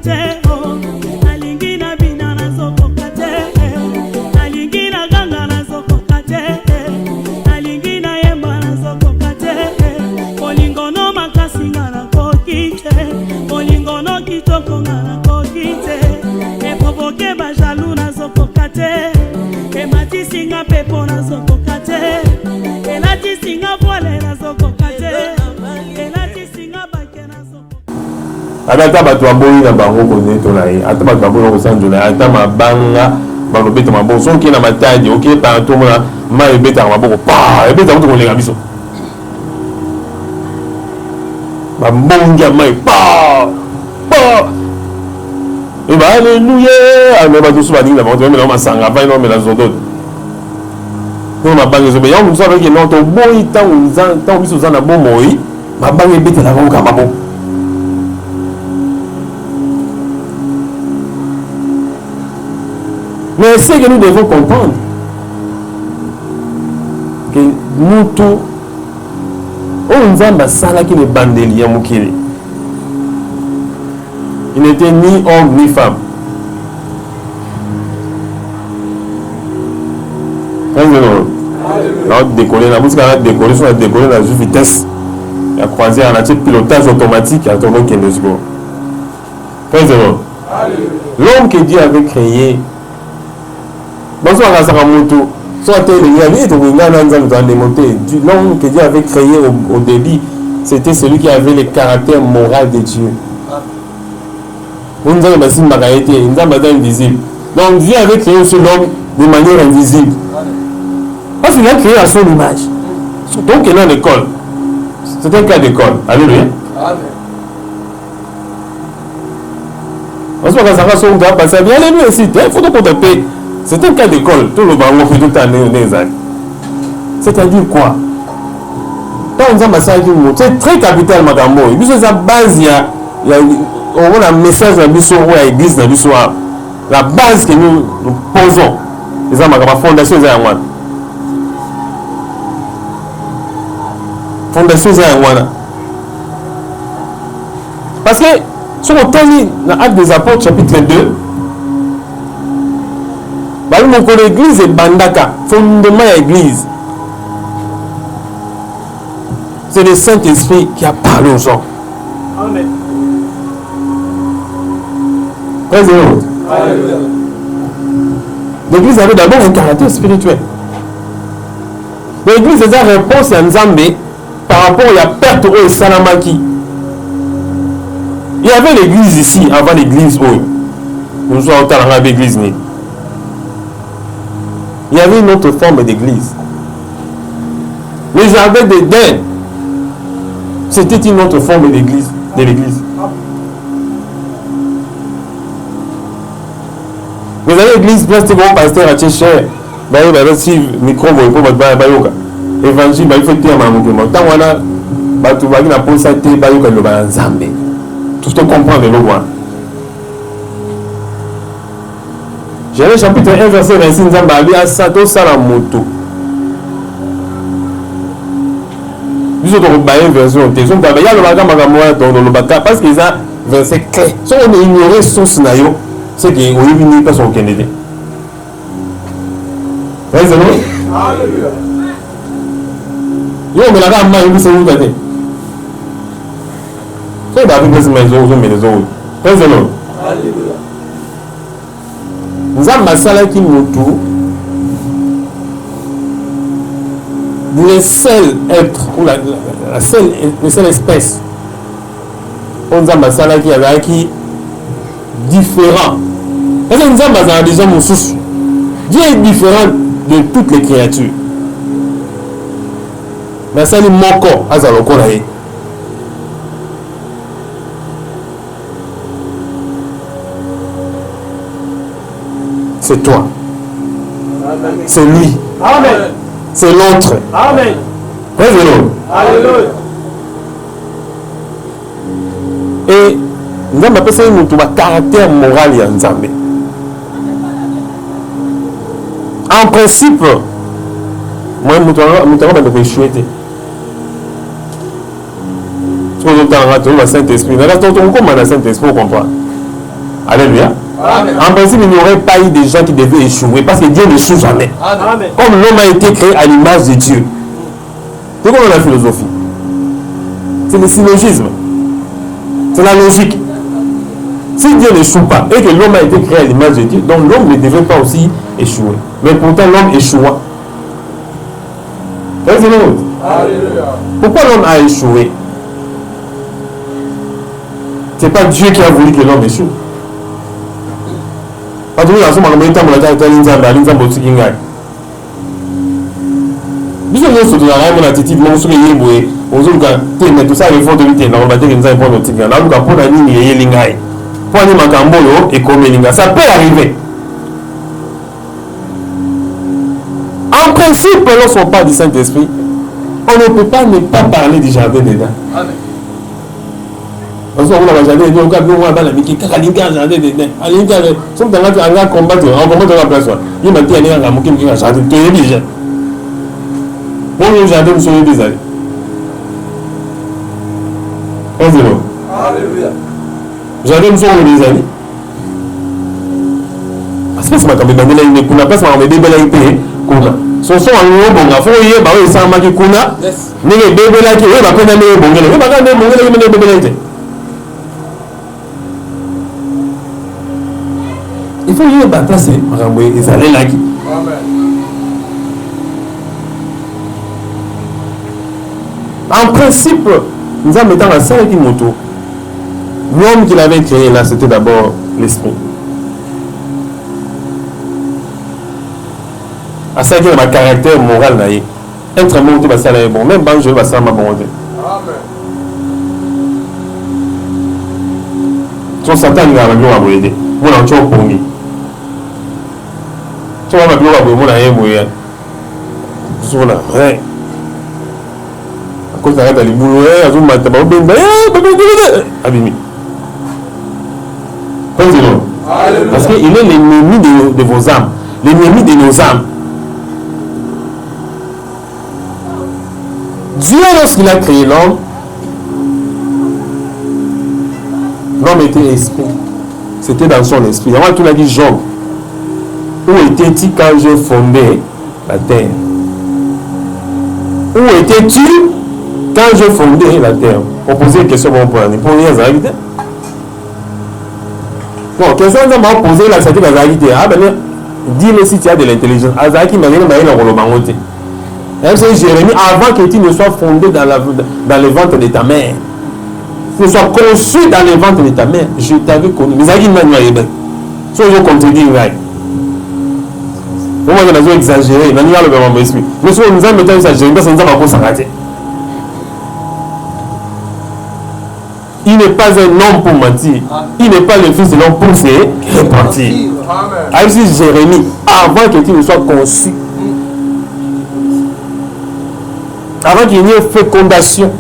te nalingi na bina nazokoka te nalingi na ganga nazokoka te nalingi na yemba nazokoka te bolingono makasi nga nakoki te bolingono kitoko nga nakoki te eprovoke bajalu nazokoka te ematisi nga pepo nazokoka te elatisi nga voile nazokoka te elatisi nga bake nazokoka. Ata bato aboyi na bango koneto na ye ata bato aboyi kosanjola ata mabanga balobeta maboko soki na matadi oke partout mona ma ebetaka maboko pa ebetaka moto kolenga biso bambongi ya mai pa eba aleluya ame bato so baningi na bango tomemela masanga avai nomela zodo oyo mabanga ezobe yango mosu abaki no toboyi ntango biso oza na bomoi mabanga ebetelaka koka maboko. Mais c'est que nous devons comprendre que nous tous, on a salaki les bandeli ya mukiri. Il n'était ni homme ni femme. On a décollé, la musique a décollé, on a décollé dans une vitesse. Il a croisé un pilotage automatique à tourner qui est secondes. L'homme que Dieu avait créé. L'homme que Dieu avait créé au début, c'était celui qui avait le caractère moral de Dieu. Donc Dieu avait créé ce l'homme de manière invisible. Parce qu'il a créé à son image. Donc il est dans l'école. C'est un cas d'école. Alléluia. Alléluia, il faut donc taper. C'est un cas d'école. Tout le bango fait tout année. C'est-à-dire quoi? C'est très capital, madame. Il y a base, il y a un message à l'église, la base que nous posons. La fondation est fondation parce que sur le temps dans Actes des Apôtres chapitre 2 l'église est bandaka fondement de l'église. C'est le Saint-Esprit qui a parlé aux gens. Amen. L'église avait d'abord un caractère spirituel. L'église est une réponse à Nzambé par rapport à la perte au Salamaki. Il y avait l'église ici avant l'église où nous sommes dans l'église. Il y avait une autre forme d'église. Le jardin d'Éden, c'était une autre forme d'église. Vous avez l'église, place de gros pasteur à Tchécher, si micro, évangile, il faut dire que tant qu'on a la pensée, tout ce qu'on comprend de l'eau. Jérémie chapitre 1, verset 26, nous avons dit à Sato Salamoto. Nous avons une version de texte. Nous avons le baka parce qu'ils ont verset clé. Si on ignore son scénario, c'est qu'il n'y a pas son Kennedy. Vous voyez, Alléluia. Yo, mais la gamme, il s'est où d'aller. C'est David qui s'est mis aux hommes et les autres. Vous voyez, Alléluia. Nous avons masala qui nous tout. Le seul être ou la seule espèce. On a masala qui avait qui différent. Parce que nous avons des gens sous. Dieu est différent de toutes les créatures. Mais ça, mon corps, c'est toi. C'est lui. Amen. C'est l'autre. Amen. Alléluia. Et nous avons appelé ça un caractère moral et Nzambe. En principe, moi, je vais échouer. Si vous avez le Saint-Esprit, vous avez le Saint-Esprit, vous comprenez. Alléluia. Amen. En principe, il n'y aurait pas eu des gens qui devaient échouer parce que Dieu n'échoue jamais. Amen. Comme l'homme a été créé à l'image de Dieu. C'est comme la philosophie. C'est le syllogisme. C'est la logique. Si Dieu n'échoue pas et que l'homme a été créé à l'image de Dieu, donc l'homme ne devait pas aussi échouer. Mais pourtant, l'homme échoua. Pourquoi l'homme a échoué? Ce n'est pas Dieu qui a voulu que l'homme échoue. Parce que nous avons dit que nous avons ça peut arriver. En principe, lorsqu'on parle du Saint-Esprit, on ne peut pas ne pas parler du jardin dedans. Amen. Parce qu'on a jardin dedans, on a jardin dedans. On a combattre, on combat la place. Il m'a dit, il y a un jardin. Tu es déjà. Bon, le jardin, nous sommes des années. Alléluia. Jardin, nous sommes des années. Parce que c'est ma caméra, il n'a pas sa maman, kuna so so anu bonga fo ye ba we sama ki kuna ni ke bebe la ki we ba kuna ne bongele we ba ka ne bongele me ne bebe la ite il faut y ba passer makambo ezale la ki amen. En principe nous avons dans la salle qui moto l'homme qui l'avait créé là c'était d'abord l'esprit. À ça qu'il y a un caractère moral là, être monté bah ça là est bon, même banjo bah ça m'a bon. Amen. Son Satan il a bien à vous aider. Vous l'en tuez pour lui. Tu vas bien à vous mon aïe mouillé. Sur là, ouais. À cause de la les boulots, à tout matin, bah bien, abîmé. Parce qu'il est l'ennemi de vos âmes, l'ennemi de nos âmes. Dieu, lorsqu'il a créé l'homme était esprit. C'était dans son esprit. Avant tout, il a dit Job. Où étais-tu quand je fondais la terre? Où étais-tu quand je fondais la terre? On posait une question pour rien, ça arrive. Bon, question m'a posé la statue de la vérité. Ah ben, dis-le si tu as de l'intelligence. Azaki m'a dit que tu c'est Jérémie, avant que tu ne sois fondé dans le ventre de ta mère, tu ne sois conçu dans le ventre de ta mère, je t'avais connu. Mais ça qui m'a dit, si on contredit, on va exagérer, on va le esprit. Mais si on nous a mis exagéré, parce qu'on ne va pas s'arrêter. Il n'est pas un homme pour mentir. Il n'est pas le fils de l'homme pour se repentir. Amen. Jérémie, avant que tu ne sois conçu, avant qu'il n'y ait fécondation.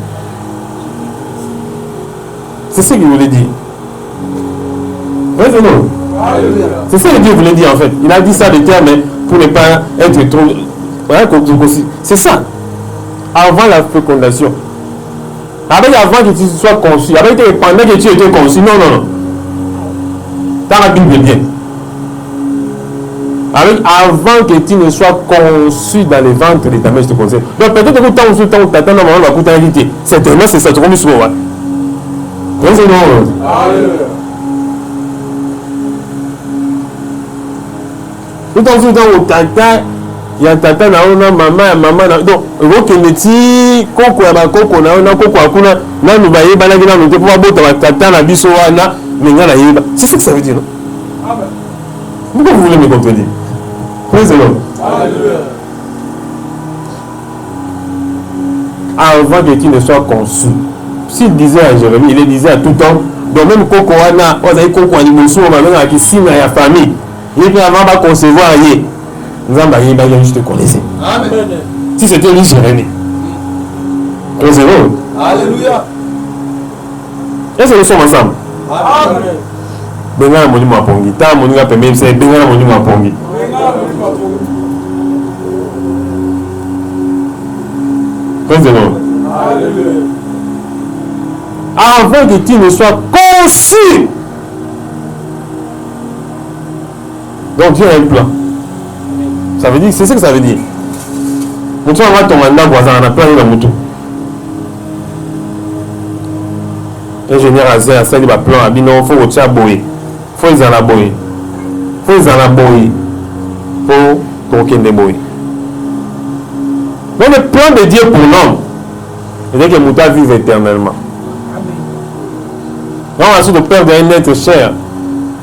C'est ce qu'il voulait dire. Oui, c'est non. C'est ce que Dieu voulait dire en fait. Il a dit ça de terre, mais pour ne pas être trop. Voilà, c'est ça. Avant la fécondation. Avant que tu sois conçu. Pendant que tu étais conçu. Non. Dans la Bible bien. Avant que tu ne sois conçu dans le ventre de ta mère, je te conseille. Donc peut-être que tant que tu attends, on va écouter la vérité. Certainement, c'est ça, tu vas me sauver. C'est non. Tout en temps où tata, il y a tata, maman, donc, vous qui me dites, coco, coco, na nous voyons, banana, nous devons avoir tata, la bisoana, mais c'est ce que ça veut dire. Pourquoi vous voulez me contredire? Avant que tu ne sois conçu, s'il disait à Jérémie, il le disait à tout temps, donc même Coco Wana, on a dit Coco Animousou, on a dit si la famille, il peut avant de concevoir, je te connaissais. Si c'était lui, Jérémie. Alléluia. Est-ce que nous sommes ensemble? Amen. Benga moni mapongi ta moni ga pembe c'est benga moni mapongi avant que tu ne sois conçu Donc Dieu a un plan. Ça veut dire, c'est ce que ça veut dire. Mon soeur va tomber dans voisin, on a plein de motos. Ingénieur Azé a sali ba plan abi non faut au tia boy. Faut ils en la boy. Faut ils en la boy. Pour qu'on ait boy. Donc le plan de Dieu pour l'homme, c'est que Mouta vive éternellement. Donc on a su de perdre un être cher.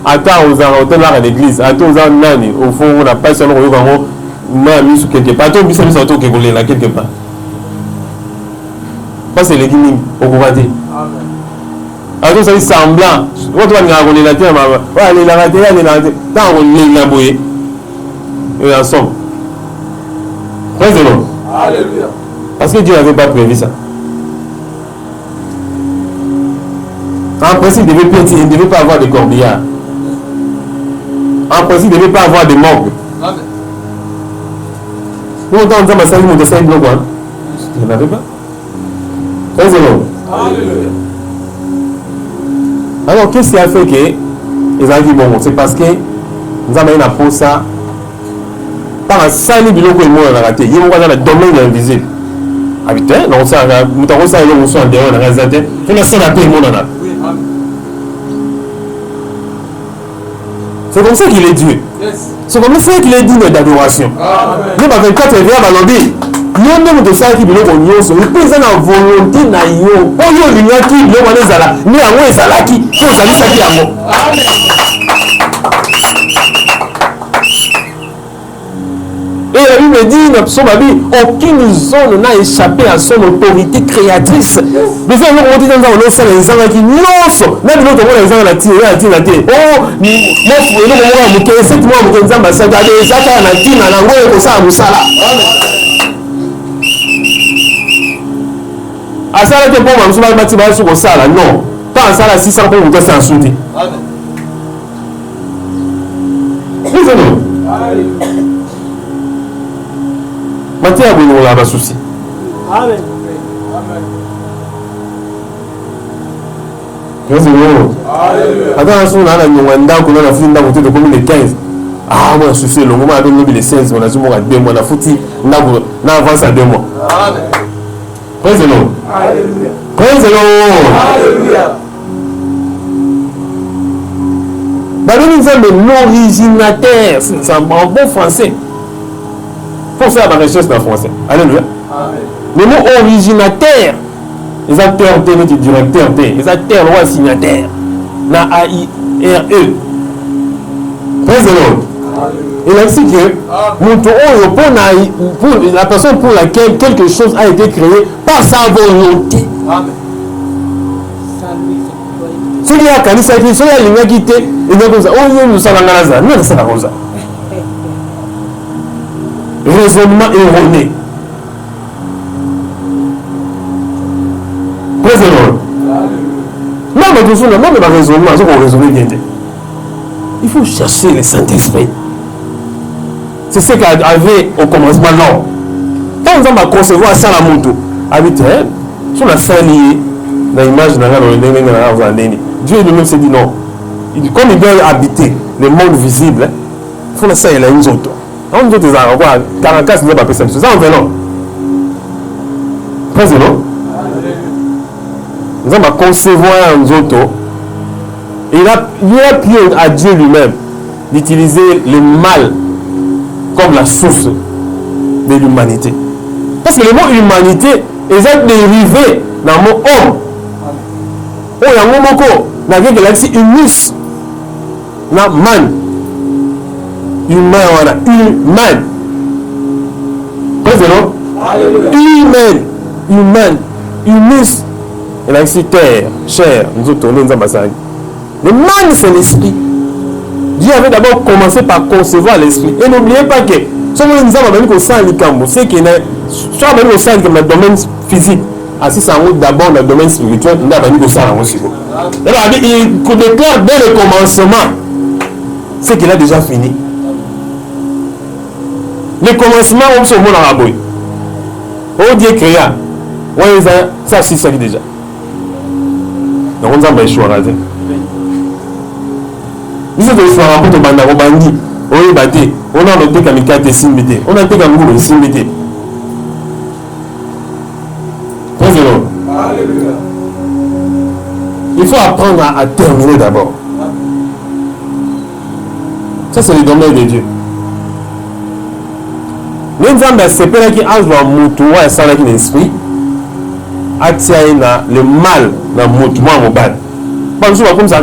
Attends aux hôtels à l'église, attends aux nani, au fond on n'a pas seulement eu vraiment mis sur quelque part. Attends, mis sur quelque part là quelque part. Ça c'est l'église au Kouradi. Attends, ça dit semblant. Quand tu vas aller la terre, va aller la terre, aller la terre. Tant on est là boyer. Et ensemble. Praise the Lord. Alléluia. Parce que Dieu n'avait pas prévu ça. En principe, il ne devait pas avoir de corbillards. En principe, il ne devait pas avoir de morgue. Amen. Nous, on entend ça, il n'y en avait pas. Praise the Lord. Alléluia. Alors, qu'est-ce qui a fait que ils ont dit bon, c'est parce que nous avons une approche ça. Par un sali biloko et moi on a raté. Il y a un domaine invisible. Habité, non, ça, nous avons ça, nous sommes en dehors, on a réalisé. Il y a un peu de monde là. C'est comme ça qu'il est Dieu. C'est comme ça qu'il est digne d'adoration. Nous, dans 24 février, on a dit nous même de ça qui biloko nyonso, il peut être en volonté na yo. Oyo linyaki biloko na zala, ni yango ezalaki, ko zalisaki yango. Et la Bible dit, aucune zone n'a échappé à son autorité créatrice. Mais ça, on dit dans le sang, les gens qui non, même l'autre monde, les gens la tiré, la tiré. Oh, moi, je suis 7 mois, je suis ambassadeur, je suis à ça, là, bon, je suis pas sur ça, là, non. Pas ça, là, 600 pour vous faire un soutien. Matin à Boulogne, là, pas souci. Amen. Attends, on a un mandat qu'on a fait dans le commune de 15. Ah, moi, je suis le moment à 2016, on a joué à 2 mois, on a foutu, on a avancé à 2 mois. Amen. Praise the Lord. Alléluia. Praise the Lord. Alléluia. Nous sommes l'originateur, c'est un bon français. Il faut faire la recherche dans le français. Alléluia. Amen. Le mot originateur, les acteurs du directeur, les acteurs roi signataire, la A-I-R-E. Praise the Lord. Il a dit que pour la personne pour laquelle quelque chose a été créé par sa volonté. Amen. Celui qui a kanisa qui celui qui a quitté, il a dit oh nous sommes en Gaza, nous sommes en Gaza. Raisonnement erroné. Praise the Lord. Même tout ça, même le raisonnement, c'est qu'on raisonne bien. Il faut chercher le Saint-Esprit. C'est ce qu'il avait au commencement là. Quand on va concevoir ça la moto, habituel, sur la scène liée, dans l'image de Dieu lui-même s'est dit non. Comme il doit habiter le monde visible, il faut que ça il a une autre. On dit des arabes, 44 n'est pas possible. C'est ça en venant. Praise the Lord. Nous allons concevoir un autre. Il a plu à Dieu lui-même d'utiliser le mal comme la source de l'humanité. Parce que le mot humanité est dérivé dans le mot homme. Oh, il y a un mot dans la galaxie humus. Na man. Humain, voilà. Humain. Praise the Lord. Humain. Humain. Humus. Et là, ici, terre, chair. Nous autres, on est en le man, c'est l'esprit. Dieu avait d'abord commencé par concevoir l'esprit. Et n'oubliez pas que si nous avons même au sein du camp, c'est qu'il y a soit même au sein du domaine physique, ainsi ça route d'abord dans le domaine spirituel, nous avons au sein aussi. Alors, il déclare dès le commencement, c'est qu'il a déjà fini. Le commencement, on se voit dans la bouille. On dit créa. Ça, c'est ça déjà. Donc, on a échoué à la tête. Nous sommes des fois pour te banda au bandi. Oui, bâté. On a noté kamikaze de simbité. On a noté kamgoulou de simbité. Il faut apprendre à terminer d'abord. Ça, c'est le domaine de Dieu. Nzambe sepela ki azwa mutu wa sala ki l'esprit atia na le mal na mutu mwa mobile. Bon, je comme ça,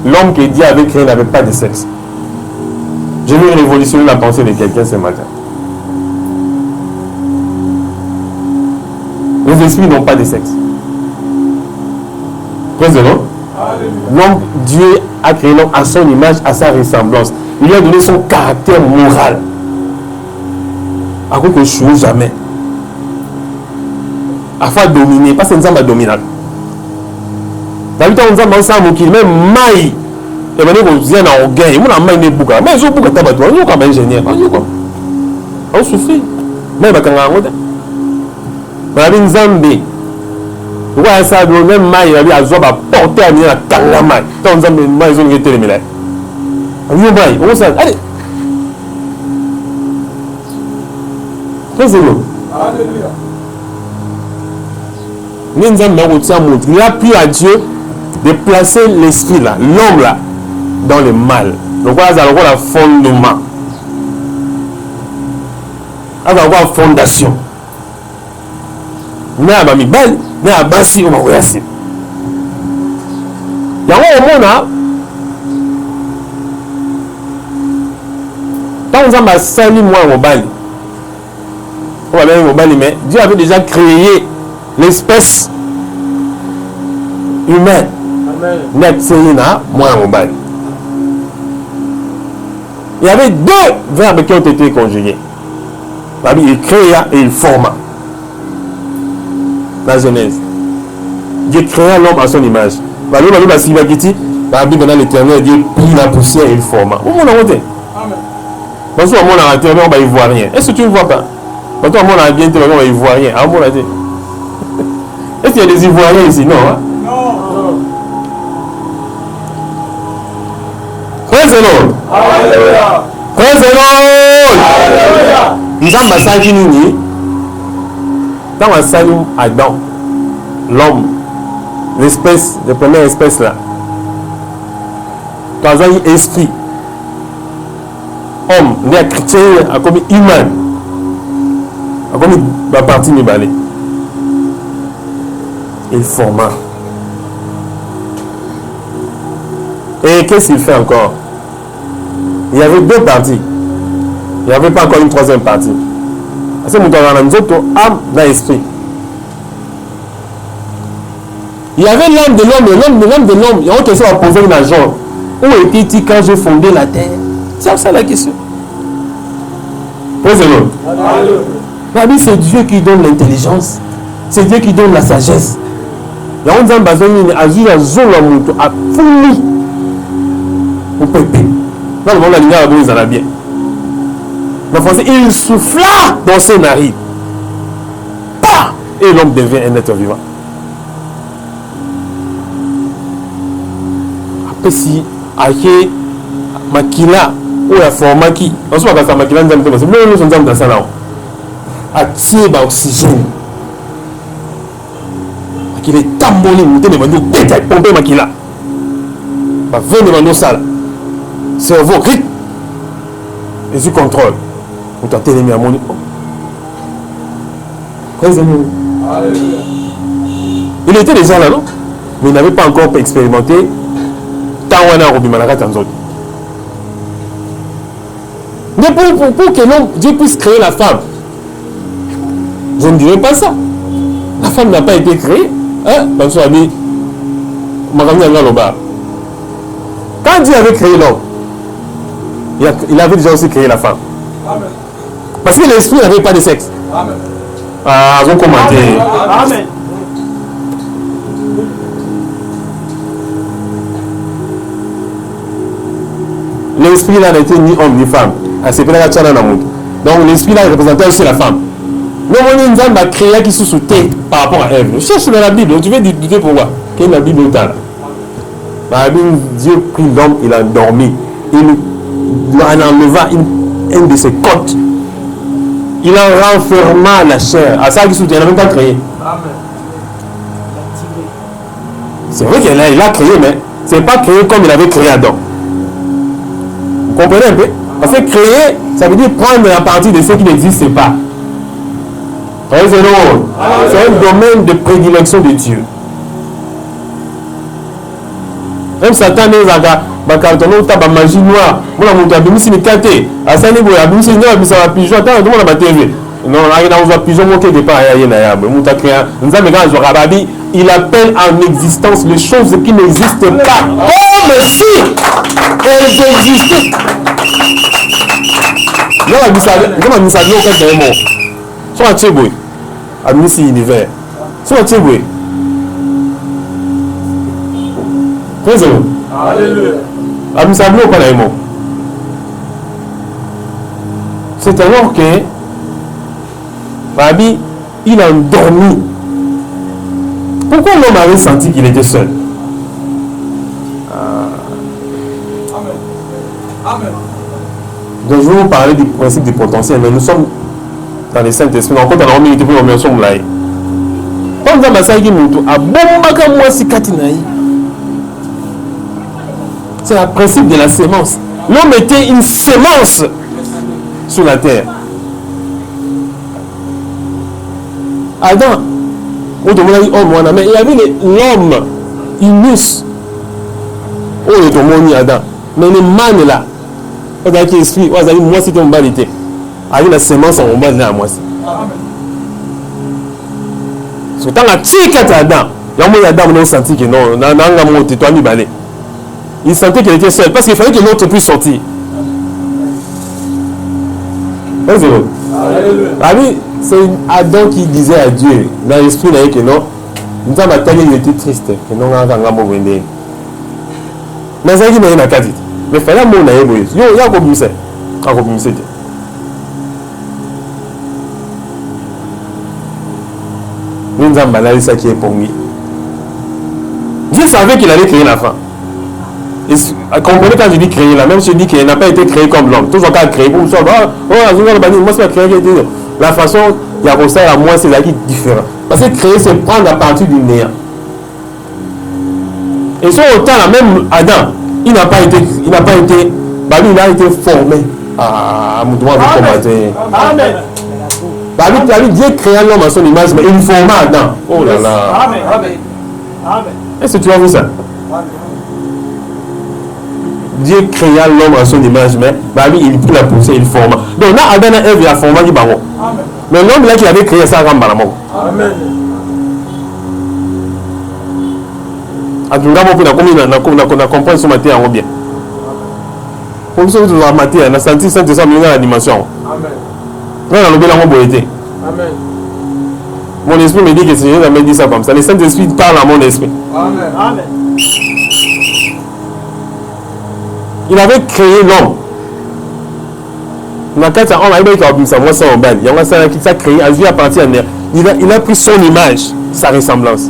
l'homme que Dieu avait créé n'avait pas de sexe. Je veux révolutionner la pensée de quelqu'un ce matin. Les esprits n'ont pas de sexe. Praise the Lord. Donc Dieu a créé l'homme à son image, à sa ressemblance. Il lui a donné son caractère moral. À quoi que je ne jamais. Afin de dominer, parce que nous sommes dominants. D'habitude, nous sommes ensemble qui même maille. Et maintenant, vous êtes en gain. Vous n'avez pas de bouca. Mais je ne sais pas si vous êtes comme ingénieur. On souffre. Mais vous êtes en gain. Vous avez une zambe. Vous avez ça, vous avez maille. Vous avez un porté à la maille. Vous avez une maille. Vous avez une maille. Vous avez une maille. Vous avez allez. Alléluia. Il a plu à Dieu de placer l'esprit là, l'homme là, dans le mal. Donc voilà, ça a un fondement. Ça a une fondation. Mais à Bami Bal, mais à Bassi, on va voir ça. Il y a un moment, quand on a sali moi au Bali, mais Dieu avait déjà créé l'espèce humaine. Il y avait deux verbes qui ont été conjugués. Il créa et il forma. La Genèse. Dieu créa l'homme à son image. La Bible dans l'Éternel dit plie la poussière et il forma. Où on a voté? Parce que on a raté, on va y voir rien. Est-ce que tu ne vois pas? Quand on a bien dit, on va y voir rien. Est-ce qu'il y a des Ivoiriens ici? Non. Hein? Non. Praise the Lord. Alléluia. Praise the Lord. Alléluia. Nous avons passé nous dans un salut Adam, l'homme, l'espèce, la première espèce là. Dans un esprit, homme, né chrétien, comme humain, comme la partie du balai. Il forma. Et qu'est-ce qu'il fait encore? Il y avait deux parties. Il n'y avait pas encore une troisième partie. C'est mon âme dans l'esprit. Il y avait l'âme de l'homme. Il y a une question à poser une agent. Où était-il quand j'ai fondé la terre? C'est ça la question. Posez-le. La Bible, c'est Dieu qui donne l'intelligence. C'est Dieu qui donne la sagesse. Il y a un besoin à fourni au peuple. Dans le monde, la a bien. Le français, il souffla dans ses narines. Bah! Et l'homme devient un être vivant. Après, si, Aké, Makila, ou la Formaki, on se voit que ça Makila, nous sommes dans ça là. Attirer l'oxygène. Qu'il est tamboli, nous devons nous péter, pomper Makila. Va venir dans nos salles. Cerveau, rythme. Et sous contrôle. On t'a télé à mon il était déjà là, non? Mais il n'avait pas encore expérimenté. Tant on a Robi Malaka Tanzot. Mais pour que l'homme, Dieu puisse créer la femme, je ne dirais pas ça. La femme n'a pas été créée. Hein? Quand Dieu avait créé l'homme, il avait déjà aussi créé la femme. Amen. Parce que l'esprit n'avait pas de sexe. Amen. Ah, vous commentez. Amen. L'esprit là n'était ni homme ni femme. Donc l'esprit là représentait aussi la femme. Nous avons a créé qui se sous-tait par rapport à Ève. Cherche dans la Bible, tu veux douter pourquoi? Quelle est la Bible là? La Bible, Dieu prit l'homme, il a dormi. Il en enleva une de ses côtes. Il en renferma la chair. À ça, il n'a même pas créé. C'est vrai qu'il a créé, mais ce n'est pas créé comme il avait créé Adam. Vous comprenez un peu? Parce que créer, ça veut dire prendre à partir de ce qui n'existe pas. C'est un domaine de prédilection de Dieu. Même Satan nous a bakartono taba magie noire. Moi mon abimisi ni kate. Asani boy abimisi ni abimisa ba pigeon ta ndo na ba TV. Non, là il a un pigeon monté de pas ya na ya. Muta créa. Nzambe ga zo rababi, il appelle en existence les choses qui n'existent pas. Comme si elles existaient. Non, abimisa, comment abimisa no ka te mo. So a cheboy. Abimisi univers. So a cheboy. Alléluia. C'est alors que Babi, il a endormi. Pourquoi l'homme avait senti qu'il était seul? Amen. Donc je vais vous parler du principe du potentiel, mais nous sommes dans les Saint-Esprit. Encore dans la minute pour nous sommes là. Comme dans ma salle qui nous a bombaka moi si katinaï. C'est le principe de la sémence. L'homme était une sémence sur la terre. Adam, mais il y avait l'homme, Inus. Oh, il est Adam. Mais le man là, il y a un esprit, moi c'est ton banité. Avec la sémence en bas là, moi. C'est quand la tique à Adam, il y a Adam qui a senti que non, il sentait qu'il était seul parce qu'il fallait que l'autre puisse sortir. C'est Adam qui disait à Dieu, dans l'esprit, que non, nous avons attendu, il était triste, que non, on a vendu. Mais ça, il y a une carte. Mais il fallait que nous ayons eu. Il y a un peu de ça. Nous avons balayé ça qui est pour lui. Dieu savait qu'il allait créer la femme. Et comprenez quand je dis créer là, même si je dis qu'il n'a pas été créé comme l'homme. Toujours qu'à créer pour ça, moi c'est créé. La façon, il y a ça à moi, c'est la vie différente. Parce que créer, c'est prendre à partir du néant. Et sur autant là, même Adam, il n'a pas été, il a été formé. Ah, mon droit de combattre. Amen. Dieu créa l'homme à son image, mais il forma Adam. Oh là là. Amen. Est-ce que tu as vu ça? Dieu créa l'homme à son image, mais il prit la poussée, il forma. Donc là, Adam et Ève, il a formé du baron. Mais l'homme là qui avait créé ça, Amen. À tout le monde, on a compris ce matin en bien. Pour ceux qui ont matin, on a senti Saint-Esprit dans la dimension. Amen. Là, on a l'obéi dans mon boité. Amen. Mon esprit me dit que c'est Jésus qui dit ça comme ça. Le Saint-Esprit parle à mon esprit. Amen. Il avait créé l'homme. Il a créé à partir de il a pris son image, sa ressemblance.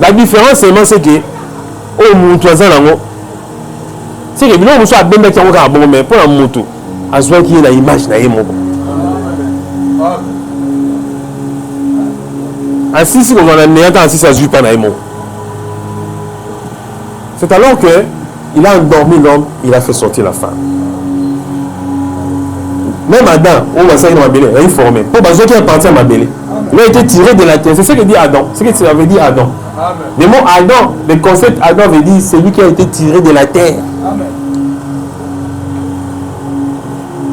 La différence seulement c'est que au Moutouazan, c'est que nous sommes bien mettre en bon, mais pour la moto, à ce qui est la image naïmo. Ainsi, si on a néant, ainsi ça joue pas naïmo. C'est alors que il a endormi l'homme, il a fait sortir la femme. Même Adam, on va s'en il est formé. Pour ceux qui appartient à ma belle, il a été tiré de la terre. C'est ce que dit Adam. C'est ce que ça veut dire Adam. Le mot Adam, le concept Adam veut dire celui qui a été tiré de la terre. Amen.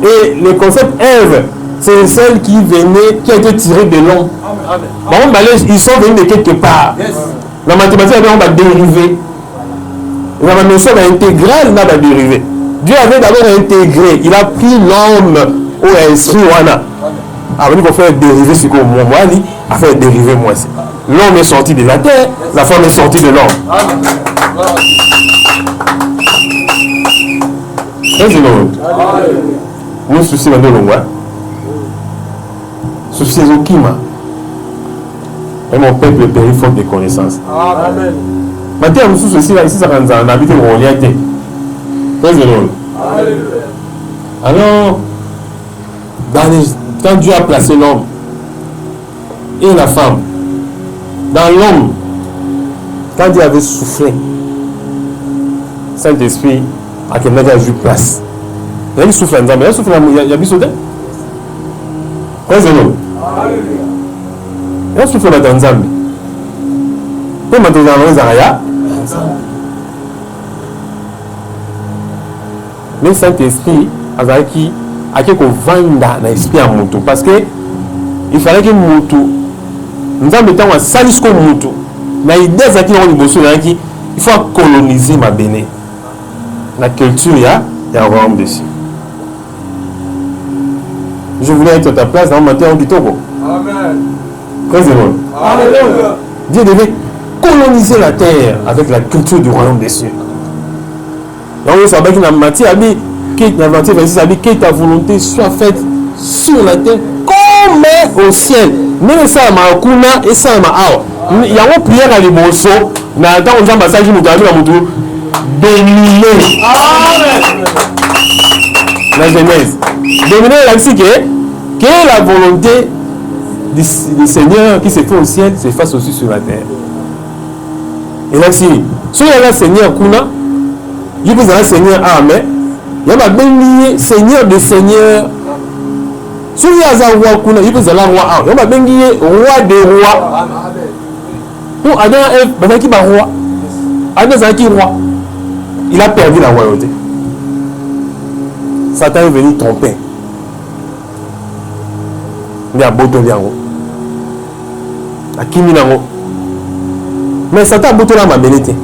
Et le concept Ève, c'est celle qui venait, qui a été tirée de l'homme. Bon, ils sont venus de quelque part. Yes. La mathématique, on va dériver. La notion intégrale n'a pas dérivé. Dieu avait d'abord intégré. Il a pris l'homme au esprit. Avant de faire dériver ce qu'on moi dit, à faire dériver moi aussi. L'homme est sorti de la terre, la femme est sortie de l'homme. Nous soucis de l'homme. Soucis au Kima. Et mon peuple périt faute de connaissances. Amen. Maintenant, nous sommes ici, ça va habiter au réalité. Alors, quand Dieu a placé l'homme et la femme, dans l'homme, quand Dieu avait soufflé, Saint-Esprit a quelqu'un qui a joué place. Il y a un souffle, il y a un souffle, il y a un souffle. Il y a un souffle dans Zambie. Et maintenant, il y a mais Saint-Esprit a quelque vanda na esprit à Moutou parce que il fallait que Moutou nous en mettant un salis comme Moutou mais idée ça qui on bossé il faut coloniser ma béné la culture il y a royaume dessus. Je voulais être à ta place dans le matin du Togo. Amen. Alléluia. Dieu devait coloniser la terre avec la culture du royaume des cieux. Donc, on savait qu'il y a matière, que ta volonté soit faite sur la terre comme au ciel. Mais ça m'a kuna et ça m'a awa. Il y a une prière à l'imoso. Mais attends, on a massage qui nous donne la moto. Dominer. La Genèse. Dominer la musique que la volonté du Seigneur qui se fait au ciel se fasse aussi sur la terre. Et là, si il y a le Seigneur kuna, il vous a un Seigneur Amen. Il y a un Seigneur des Seigneurs. Si il y a un roi kuna, il vous a un roi Amen. Il y a un roi des rois. Pour Adam et Ève, il y a un roi. Adam est un roi. Il a perdu la royauté. Satan est venu tromper. Il y a beau temps. Mais Satan a beau temps ma bénédiction.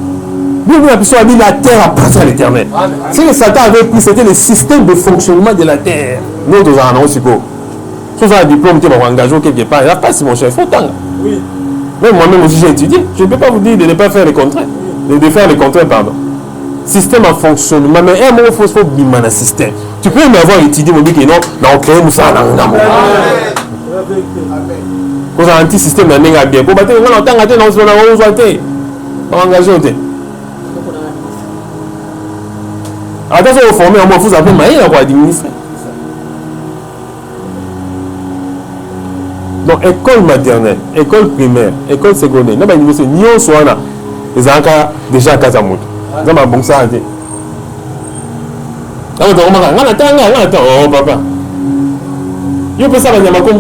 La terre appartient à l'Éternel. Ce que Satan avait pris, c'était le système de fonctionnement de la terre. Nous, nous avons aussi beau. Si vous avez un diplôme, vous avez engagé quelque part, il n'y a pas si mon chef, il faut tant. Même moi-même aussi, j'ai étudié. Je ne peux pas vous dire de ne pas faire les contrats. De faire les contrats, pardon. Système en fonctionnement. Mais il faut bien un système. Tu peux même avoir étudié, mais que non, on crée ça dans le monde. Vous avez un petit système de bien. Pour battre, on entend que on a engagé. Attention au formé, on vous appelle Maïla pour administrer. Donc, école maternelle, école primaire, école secondaire, nous avons dit que nous sommes déjà à Kazamout. Nous avons bon ça. Oh papa. Vous pouvez savoir que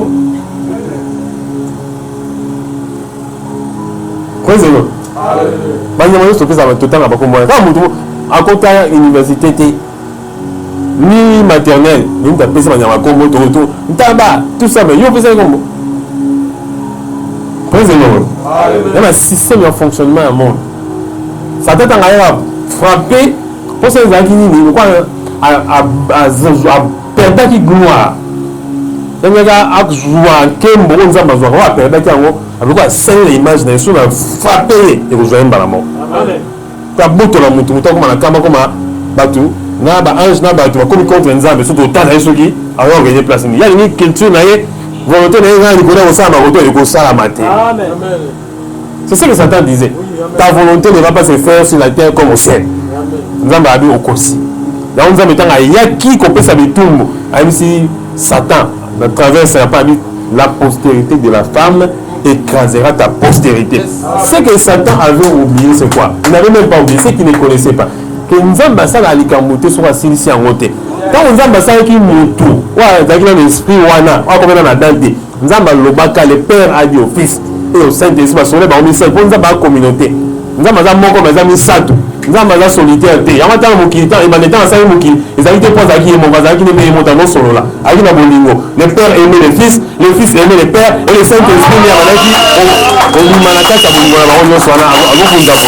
vous avez à côté de l'université, ni maternelle, ni tout ça, mais vous faites comme il y a un système de fonctionnement au monde. Ça peut être frappé pour ces gens à perdre qui gloire. Il y a l'image de frappé et rejoindre la mort. Ta boto la mutu mutu comme na kamba comme batu na ba ange na batu comme contre nzambe surtout tant na soki alors gagner place ni ya ni culture na ye volonté na ye ni kola osala makoto et ko sala maté. Amen. C'est ce que Satan disait. Ta volonté ne va pas se faire sur la terre comme au ciel. Nzambe abi okosi. Là on nzambe tanga ya qui ko pesa bitumbu même si Satan à travers sa parmi la postérité de la femme écrasera ta postérité. Ce que Satan avait oublié, c'est quoi? Il n'avait même pas oublié, c'est qu'il ne connaissait pas. Que nous avons basé à l'Ikamouté sur la Silici en côté. Quand nous avons basé avec une tout, dans l'esprit, comme dans la dente, nous avons le baka, le Père a dit au Fils et au Saint-Esprit, parce qu'on est dans une communauté. Nous avons un sato. Nous avons un solitaire. Il y a un temps où il y a un temps où ils avaient été posés à qui est mon bazar, qui n'est pas mon temps solo là. Le Père aimait le Fils aimait le Père, et le Saint-Esprit est là qui on lui manaka ça vous voilà on soit là à vous dans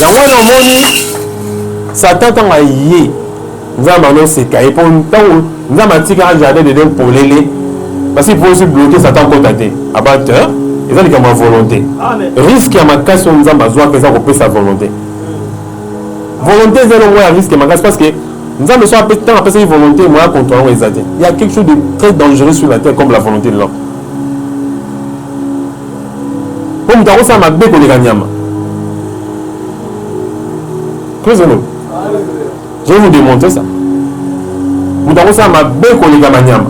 on moni Satan a yé nous avons c'est caillé pour temps nous avons tika un jardin de pour les parce qu'il faut aussi bloquer Satan contacter abatteur ils ont comme volonté risque à ma casse nous avons besoin que ça repose sa volonté c'est un risque à ma casse parce que nous avons besoin de temps après cette volonté moi contrôler les adeptes. Il y a quelque chose de très dangereux sur la terre comme la volonté de l'homme. Comme nous avons ça ma bête pour les gagnants. Qu'est-ce que Je vais vous démontrer ça. Vous avez ça ma belle collègue Manyama.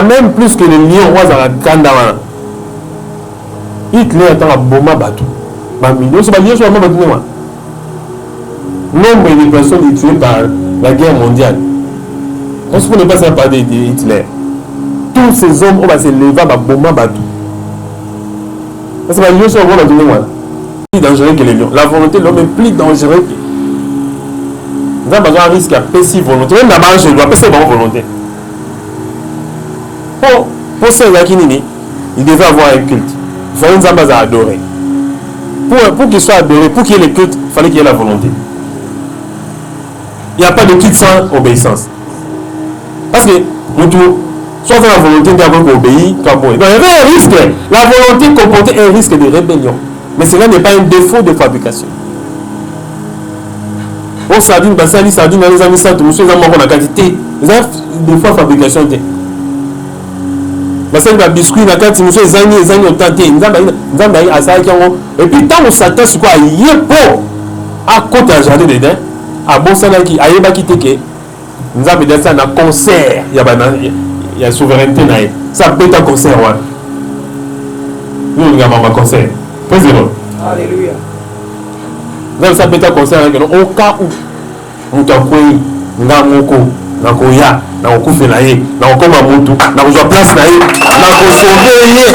Même plus que les lions rois à la Kandama. Hitler est en Boma Batou. Mamino, c'est pas bien sur la Batou. Nombre de personnes tuées par la guerre mondiale. Est-ce qu'on ne passe pas de Hitler? Tous ces hommes, on va se lever à Boma Batou. C'est pas bien sur la Batou. Plus dangereux que les lions. La volonté de l'homme est plus dangereux que. Nous avons un risque à passer volonté. Même là-bas, je dois passer par volonté. Pour ceux qui nini, il devait avoir un culte. Il fallait nous avoir adorer. Pour qu'il soit adoré, pour qu'il y ait le culte, il fallait qu'il y ait la volonté. Il n'y a pas de culte sans obéissance. Parce que nous tous, soit on a la volonté d'avoir obéi, toi bon. Donc il y avait un risque. La volonté comportait un risque de rébellion. Mais cela n'est pas un défaut de fabrication. On sardine, basali, sardine, les amis, ça, tout le monde a la quantité. Des fois, fabrication. Basali, la biscuit, la quantité, les amis, ont tenté. Et puis, tant on s'attend sur quoi, il y a pour à côté de jardin dedans, à bon sana qui a yéba qui teke. Nous avons dit ça dans concert, il y a souveraineté là. Ça peut être un concert, ouais. Nous, avons un concert. Président. Alléluia. Nous ça peut être un concert au cas où nous avons Namoko, Nakoya, Nakofe Naye, Nakoma Moutou, Nakoja place Naye, Nakosauver.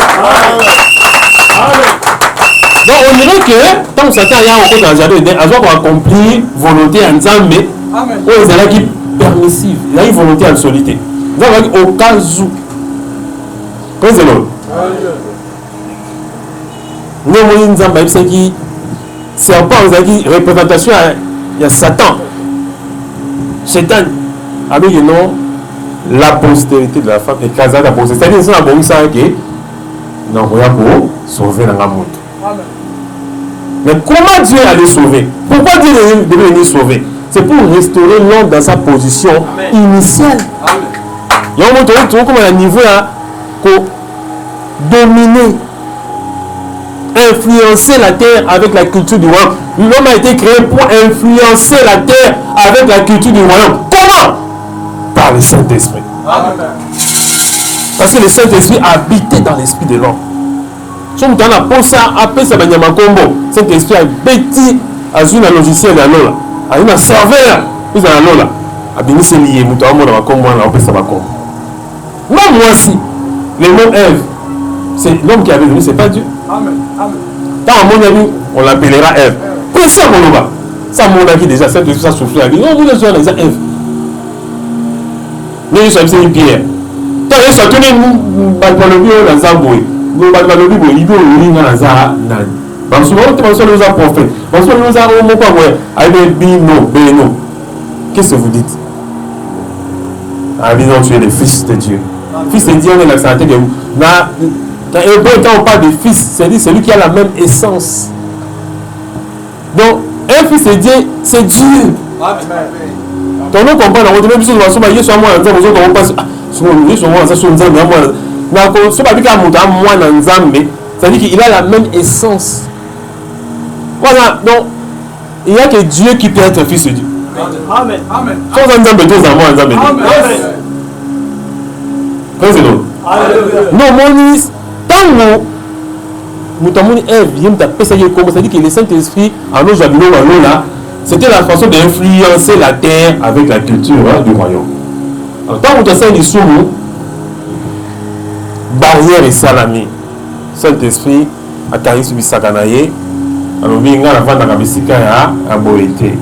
Donc on dirait que tant que ça t'a rien encore dans le jardin, à quoi qu'on accomplit volonté en Zambé, ou ils allaient qui permissive, il y a une volonté en solité. Nous avons au cas où. Président. Nous avons une Zambé qui serpent, vous avez dit représentation, il y a Satan. Satan. Alors, il y a non, la postérité de la femme est casée à la postérité. C'est-à-dire que c'est un bon sang qui est pour sauver la monde. Mais comment Dieu allait sauver? Pourquoi Dieu devait venir sauver? C'est pour restaurer l'homme dans sa position initiale. Il y a un moment comme un niveau pour dominer, influencer la terre avec la culture du royaume. L'homme a été créé pour influencer la terre avec la culture du royaume. Comment? Par le Saint-Esprit. Parce que le Saint-Esprit habitait dans l'esprit de l'homme. Si on a pensé à ça, Saint-Esprit a bêti à une logiciel de l'Ola. À une serveur, puis à l'Ola. A bien c'est lié, nous avons un combo, on a fait ça. Même moi aussi, le mot Ève, c'est l'homme qui avait venu, c'est pas Dieu. Amen. Dans mon avis, on l'appellera Ève. Pour ça, mon va. Ça, mon avis, déjà, c'est de ça souffler. On vous a déjà Ève. Mais je suis une pierre. Quand je suis tourné, nous allons dans Zamboué. Nous allons dans le Bible, nous allons dans Zamboué. Parce que nous avons prophète. Parce que nous avons mon père. Bino. Qu'est-ce que vous dites? Ah, non, tu es le fils de Dieu. Fils de Dieu, on est l'accenté de vous. Dans Hébreu, quand on parle de fils, c'est celui qui a la même essence. Donc, un fils de Dieu, c'est Dieu. Ton nom comprend, on te met sur le soba, il y a sur moi, on on passe sur le sur moi, ça sur Nzambe, moi. Donc, soba bika muta moi dans Nzambe, c'est-à-dire qu'il a la même essence. Voilà, donc il n'y a que Dieu qui peut être fils de Dieu. Amen. Sans Nzambe, tous en moi, Nzambe. Président. Non, mon fils, tant nous avons Ève, c'est-à-dire que le Saint-Esprit, en nos jardins, là, c'était la façon d'influencer la terre avec la culture du royaume. Alors, tant que nous avons des soumous, barrière et salami, Saint-Esprit, a carré sur le sakanaye, alors il y a la vente à la bisika à Boété.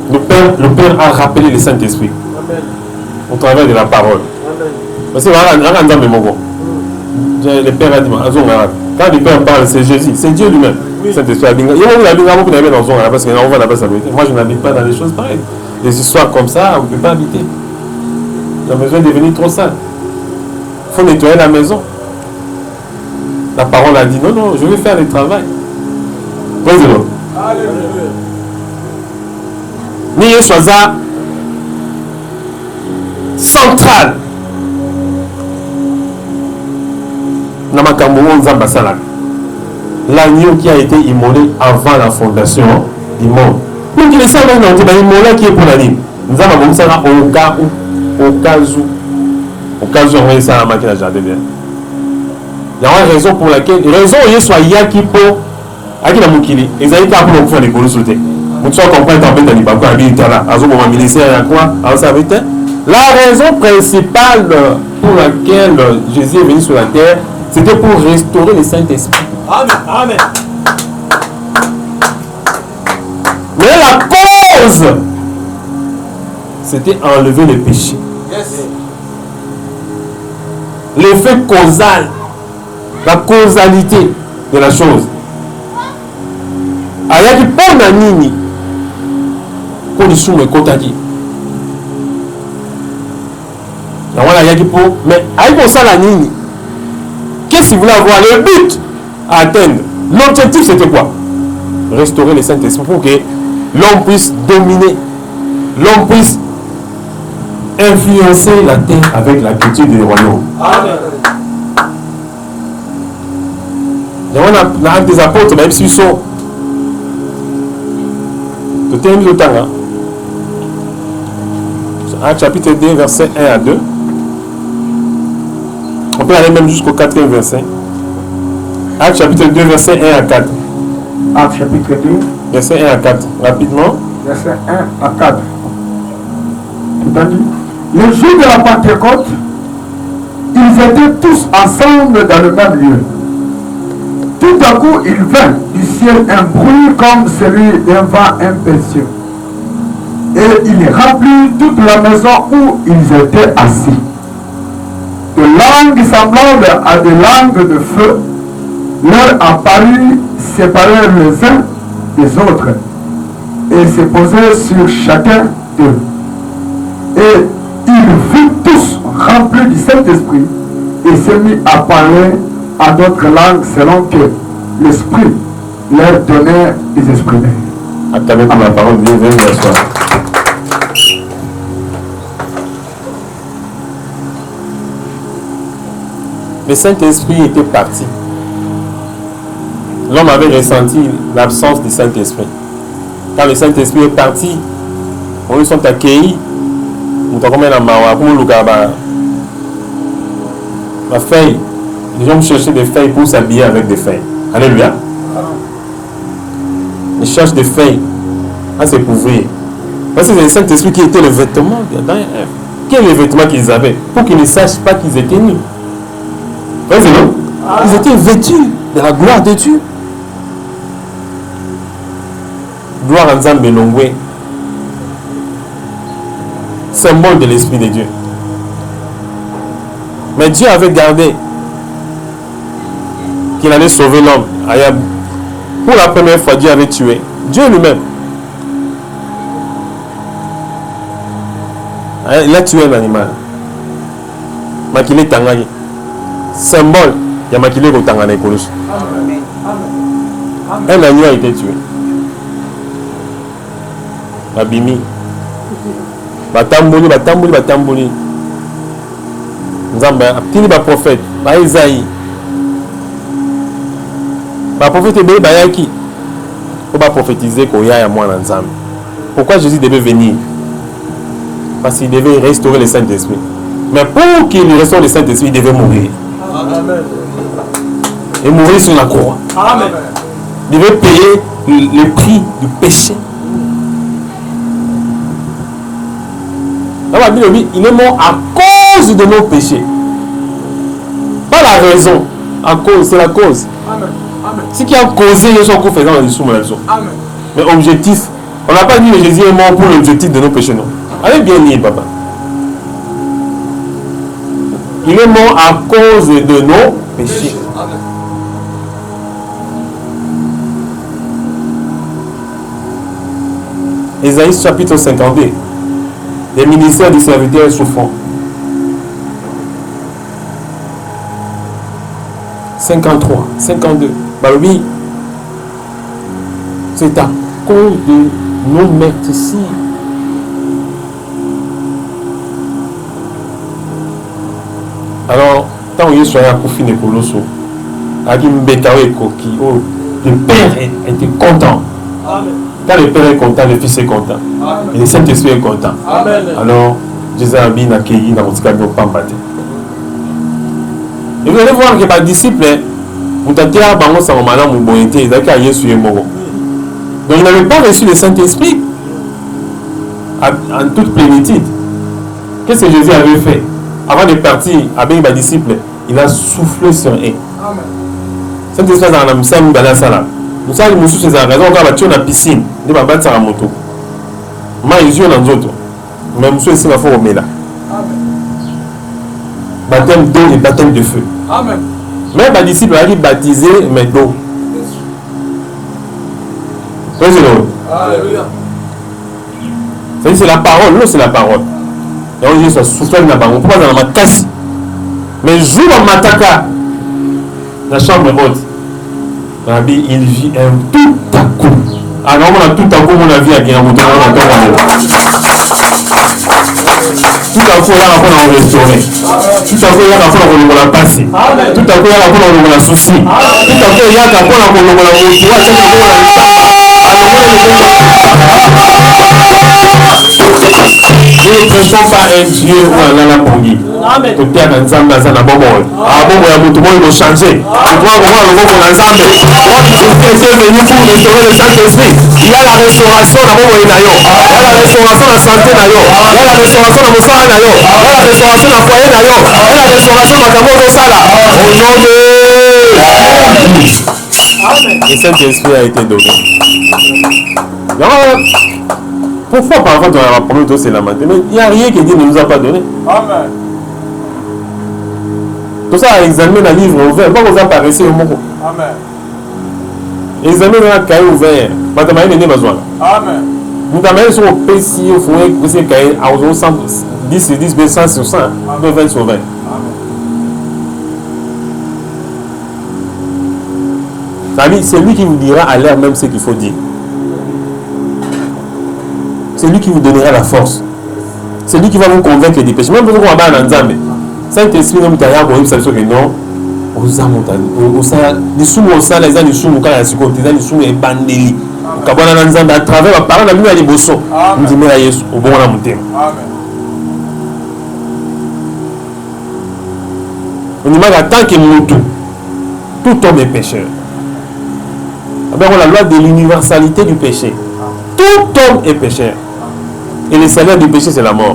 Le Père a rappelé le Saint-Esprit au travers de la parole. Parce que le Père a dit, quand le Père parle, c'est Jésus, c'est Dieu lui-même. Saint-Esprit a dit, moi je n'habite pas dans les choses pareilles. Des histoires comme ça, on ne peut pas habiter. La maison est devenue trop sale. Il faut nettoyer la maison. La parole a dit, non, je vais faire le travail. Président. Ni Yeshua central. L'agneau qui a été immolé avant la fondation du monde. Donc il est ça, on dit, il est qui est pour la ligne. Nous avons comme ça, au cas où on va ça à la machine à jardin. Il y a une raison pour laquelle, raison où il soit yaki pour, à qui la moukili, et ça y est, pour faire des colos sautés. Vous comprenez en fait dans les bakous habitants là, à ce moment militaire, à quoi, à ça veut dire. La raison principale pour laquelle Jésus est venu sur la terre, c'était pour restaurer le Saint-Esprit. Amen. Amen. Mais la cause, c'était enlever le péché. Yes. L'effet causal, la causalité de la chose. Ayaki pona nini pour les sous kotaki. Mais ayaki ça la nini. Qu'est-ce qu'il voulait avoir? Le but à atteindre. L'objectif c'était quoi? Restaurer le Saint-Esprit pour que l'homme puisse dominer, l'homme puisse influencer la terre avec la culture du royaume. Amen. On a l'acte des apôtres, même si ils sont de terminer le temps. Acte chapitre 2, verset 1 à 2. On peut aller même jusqu'au 4e verset. Acte chapitre 2, verset 1 à 4. Acte chapitre 2, verset 1 à 4. Rapidement. verset 1 à 4. Le jour de la Pentecôte, ils étaient tous ensemble dans le même lieu. Tout à coup, il vint du ciel un bruit comme celui d'un vent impétueux. Et il remplit toute la maison où ils étaient assis. De langues semblables à des langues de feu leur apparut, séparèrent les uns des autres, et se posaient sur chacun d'eux. Et ils furent tous remplis du Saint-Esprit et se mit à parler à d'autres langues selon que l'Esprit leur donnait des exprimer. Attendez pour la parole de Dieu, venez vous asseoir. Le Saint-Esprit était parti. L'homme avait ressenti l'absence du Saint-Esprit. Quand le Saint-Esprit est parti, on lui sont accueillis. La feuille, les gens cherchaient des feuilles pour s'habiller avec des feuilles. Alléluia. Ils cherchent des feuilles à se couvrir. Parce que c'est le Saint-Esprit qui était le vêtement. Quel est le vêtement qu'ils avaient? Pour qu'ils ne sachent pas qu'ils étaient nus. Voyez, non? Ils étaient vêtus de la gloire de Dieu. Gloire à Nzambe Longwe. Symbole de l'Esprit de Dieu. Mais Dieu avait gardé qu'il allait sauver l'homme. Pour la première fois, Dieu avait tué. Dieu lui-même. Il a tué un animal. Makile Tangani. Symbole. Il y a Makile Tangani. Un agneau a été tué. Abimi. Batamboli. Nzamba, tini ba prophète, ba Isaïe. Ba prophète ebe bayaki. Pour ba prophétiser ko ya mwana Nzambe. Pourquoi Jésus devait venir? Parce qu'il devait restaurer le Saint-Esprit. Mais pour qu'il restaure le Saint-Esprit, il devait mourir. Amen. Et mourir sur la croix. Amen. Il devait payer le prix du péché. Il est mort à cause de nos péchés. Pas la raison. À cause, c'est la cause. Amen. Amen. Ce qui a causé les gens qu'on faisait dans les sous. Amen. Mais objectif, on n'a pas dit que Jésus est mort pour l'objectif de nos péchés, non. Allez bien lire, papa. Il est mort à cause de nos péchés. Amen. Ésaïe chapitre 52. Les ministères du serviteur souffrant. 53, 52. Balobi, c'est à cause de nos meurtrissures. Alors, tant qu'il soit à Kofi Nekoloso, à Kimbetawe Koki, le père était content. Amen. Quand le Père est content, le Fils est content. Et le Saint-Esprit est content. Amen. Alors, Jésus a mis l'accueilli dans le camion pambaté. Et vous allez voir que par disciple, vous avez un bango sans malin, vous avez été, vous avez Jésus et Moro. Donc, il n'avait pas reçu le Saint-Esprit en toute plénitude. Qu'est-ce que Jésus avait fait? Avant de partir avec les disciples, il a soufflé sur eux. Saint-Esprit a un message dans la salle. Nous savons que nous sommes en raison de la piscine, de la bâtisse à la moto. Mais ils sont dans d'autres. Mais nous sommes ici à faire au Mela. Baptême d'eau et baptême de feu. Amen. Même les disciples ont baptisé, mais d'eau. Alléluia. C'est la parole, l'eau c'est la parole. Et on dit ça souffle dans la parole. On peut pas dans la casse. Mais joue dans Mataka, la chambre haute. Rabbi, il vit un tout à coup. Alors on a tout à coup, on a vu à Guinée. Tout à coup, il y a un peu de restaurer. Tout à coup, il y a un peu de la passer. Tout à coup, il y a un peu de la souci. Tout à coup, il y a un peu de la ne prêchons pas un Dieu ou un la pongi. Tout est dans Nzambe à la bombe. Ah bon, il y a beaucoup de monde qui ont changé. Tu vois comment le monde dans Nzambe. Jésus est venu pour restaurer le Saint-Esprit. Il y a la restauration dans le monde. Il y a la restauration dans la santé. Il y a la restauration dans le sang. Il y a la restauration dans le foyer. Il y a la restauration dans le monde. Au nom de le Saint-Esprit a été donné. Pourquoi parfois tu as un problème de se lamenter? Mais il n'y a rien qui dit ne nous a pas donné. Amen. Tout ça a examiné le livre ouvert. Pourquoi vous apparaissez au monde? Amen. Examiner le cahier ouvert. Matamaï n'est pas besoin. Amen. Nous t'amènons sur le PC, il faut que ce cahier à 10 sur 10, 100 sur 100, 20 sur 20. C'est lui qui vous dira à l'air même ce qu'il faut dire. C'est lui qui vous donnera la force. C'est lui qui va vous convaincre des péchés. Même si vous avez un Nzambe, Saint-Esprit nous dit que non, à travers la parole de la Liboso, nous disons à Jésus au bon moment. On dit que tant que nous tout homme est pécheur. On a la loi de l'universalité du péché. Tout homme est pécheur. Et le salaire du péché, c'est la mort.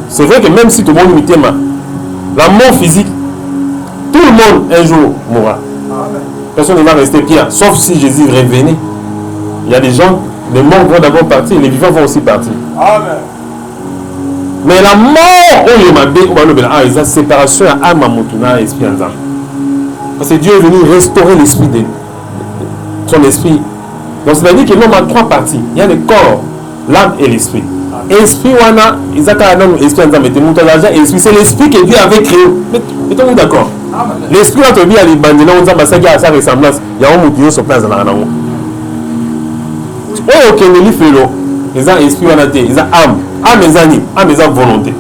C'est vrai que même si tout le monde est mort, la mort physique, tout le monde un jour mourra. Personne ne va rester pire, sauf si Jésus revenait. Il y a des gens, les morts vont d'abord partir, les vivants vont aussi partir. Amen. Mais la mort, c'est la séparation à âme, esprit en âme. Parce que Dieu est venu restaurer l'esprit de son esprit. Donc c'est-à-dire que l'homme a trois parties. Il y a le corps, l'âme et l'esprit. Esprit, c'est l'esprit que Dieu avait créé. Mettons-nous d'accord. L'esprit là, tu as dit, il y a sa ressemblance. Il y a un mot sur place dans la langue. Oh, ok, il fait l'eau. Ils ont esprit, ils ont âme. Âme, ils ont volonté.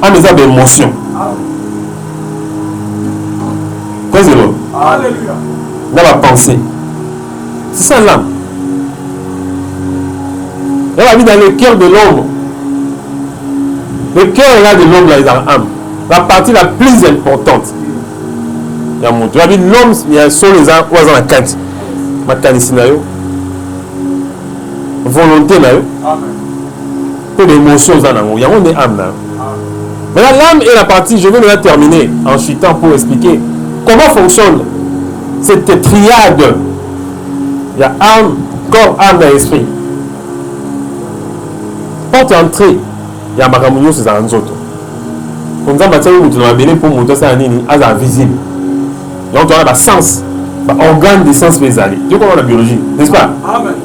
Âme, ils ont émotion. Quoi c'est l'eau? Alléluia. Dans la pensée. C'est ça l'âme. Elle a mis dans le cœur de l'homme. Le cœur là de l'homme, là, il a l'âme. La partie la plus importante. Il y a mon. Tu as vu l'homme, il y a sur les âmes, ou à la carte. Ma canisse na yo. Volonté na yo. Peu d'émotions dans la il y a mon âme là. Maintenant l'âme est la partie, je vais la terminer en chutant pour expliquer comment fonctionne cette triade. Il y a âme, corps, âme et esprit. Porte entrée, il y a Makamunyo, c'est un autre. Comme ça, tu as béni pour monter ça, c'est invisible. Donc, tu as le sens, l'organe des sens les aller. Tu comprends la biologie, n'est-ce pas? Amen.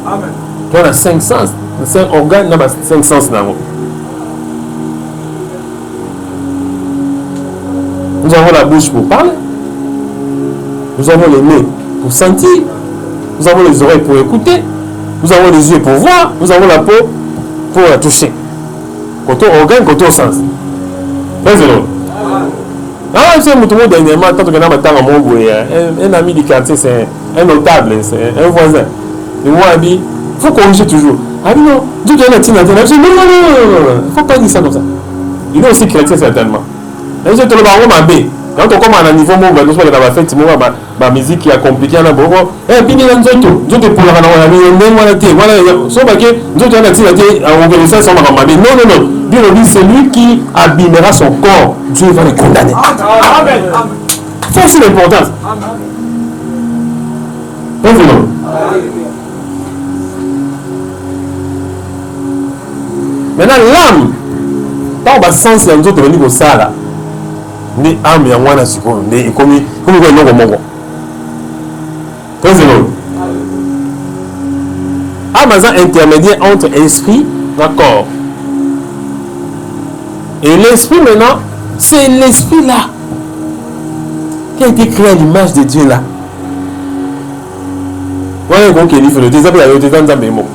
Amen. Tu as 5 sens, 5 organes, 5 sens. Nous avons la bouche pour parler. Nous avons le nez pour sentir. Nous avons les oreilles pour écouter. Nous avons les yeux pour voir. Nous avons la peau pour la toucher. Côté organe, côté sens. Ah, c'est un dernièrement, quand on a un ami du quartier, c'est un notable, c'est un voisin. Et moi, il faut corriger toujours. Ah non, Dieu donne la tine à non, il ne faut pas dire ça comme ça. Il est aussi chrétien certainement. Et je te le baron m'a bé. Quand on commence à un niveau, on va faire ma musique qui est compliquée. Et puis, il y a un autre pour la non. Dieu, c'est lui qui abîmera son corps. Dieu va le condamner. Amen. Ça, c'est l'importance. Amen. Maintenant, l'âme, dans le sens, il y a un autre niveau ça là. Ni âme, il y a un autre niveau. Comme il y a un autre niveau. Âme est intermédiaire entre esprit et corps. Et l'esprit maintenant, c'est l'esprit là qui a été créé à l'image de Dieu là. Voilà un qui est fait le désabé à l'autre dans un mot.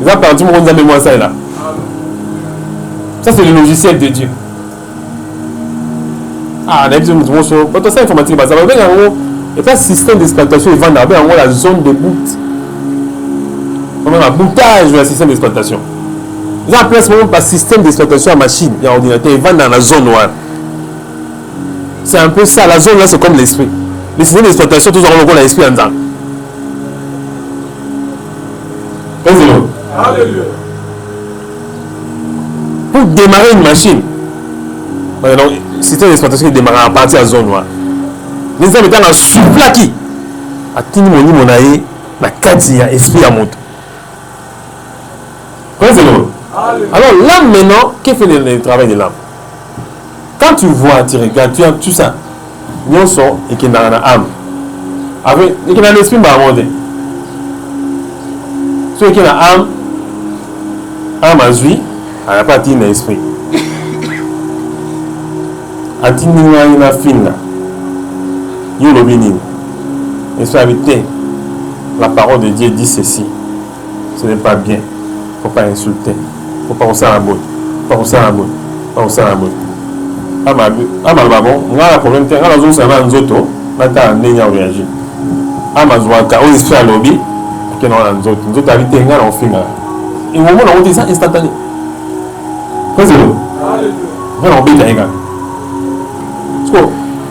Ils ont parti mon mémoire ça là. Ça c'est le logiciel de Dieu. Ah, on a besoin de mon show. Quand on sait informatique, ça va bien en haut. Et pas système d'exploitation, il va en haut la zone de boot. On a un boutage de la système d'exploitation. Ils ont en place même pas système d'exploitation à machine et à ordinateur, ils vont dans la zone noire. C'est un peu ça, la zone là c'est comme l'esprit. Les systèmes d'exploitation, toujours on a l'esprit en dedans. Alléluia. Pour démarrer une machine, le système d'exploitation qui démarre à partir de la zone noire. Les hommes étant en souplaki. À tini moni monaye, la katia, esprit à monte. Alors l'âme maintenant, qu'est-ce que fait le travail de l'âme? Quand tu vois, tu regardes, tu as tout ça. Nous sommes et qui n'a âme. Avec et qui n'a l'esprit baronde. Ceux qui n'a âme à vie, elle n'a pas de l'esprit. A tini na fin. Et soit habité, la parole de Dieu dit ceci. Ce n'est pas bien. Il ne faut pas insulter. Il ne faut pas penser à la bonne. Pas penser à la bonne. Pas penser à la bonne. Ah ma bon, on a un problème. On a un autre, on a un réagir. Ah ma joie, car on espère lobby, que nous avons un autre. Nous avons habité, on a un film. Et au moment où on dit ça, instantané. Qu'est-ce que c'est? On a un bébé.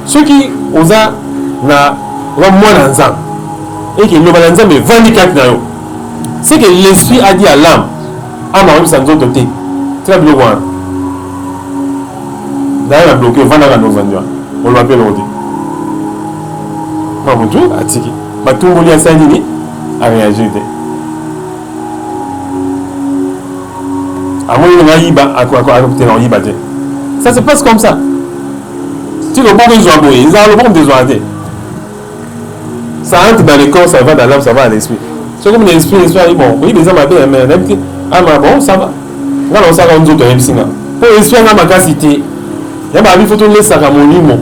Ceux qui osent na moins d'ensemble et que le balançant me 24 na yo, c'est que l'esprit a dit à l'âme à ma sans autre côté c'est la bloqué d'ailleurs la bloqué vendre nos vendeurs on l'appelle aujourd'hui pas bonjour à tiki ma tout voulu à Saint-Denis a réagi à moi il a yiba à quoi à yiba ça se passe comme ça si le bon besoin ils ont le bon besoin ça entre dans le corps, ça va dans l'âme, ça va à l'esprit. C'est comme l'esprit, bon, oui, les hommes bien, mais ah, bon, ça va. Là, on s'en rend compte de l'esprit. Pour l'esprit, on a ma capacité. Il y a ma vie, il faut tout laisser à mon niveau.